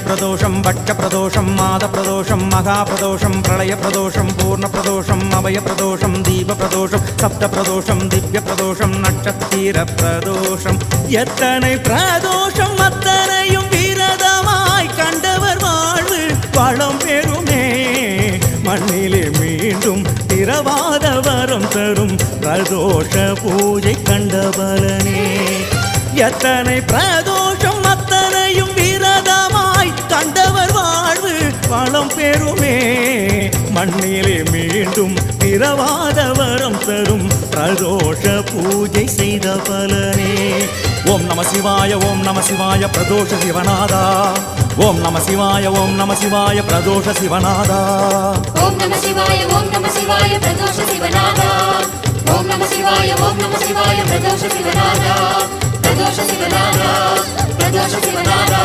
பிரதோஷம் பட்ச பிரதோஷம் மாத பிரதோஷம் மகா பிரதோஷம் பிரளய பிரதோஷம் பூர்ண பிரதோஷம் அபய பிரதோஷம் தீப பிரதோஷம் சப்த பிரதோஷம் திவ்ய பிரதோஷம் நட்சத்திர பிரதோஷம் எத்தனை பிரதோஷம் அத்தனையும் விரதமாய் கண்டவர் வாழ்வு வளம் பெறுமே மண்ணிலே மீண்டும் திரவாத வரம் தரும் பிரதோஷ பூஜை கண்ட பலனே எத்தனை பிரதோஷம் அத்தனையும் விரதமாய் கண்டவர் வாழ்வு வளம் பெறுமே மண்ணிலே மீண்டும் திரவாத வரம் தரும் பிரதோஷ பூஜை செய்த பலனே ஓம் நம சிவாய ஓம் நம சிவாய பிரதோஷ சிவநாதா ஓம் நம சிவாய ஓம் நம சிவாய பிரதோஷ சிவநாதா ஓம் நம சிவாய ஓம் நம சிவாய பிரதோஷ சிவநாதா ஓம் நம சிவாய ஓம் நம சிவாய பிரதோஷ சிவநாதா பிரதோஷ சிவநாதா பிரதோஷ சிவநாதா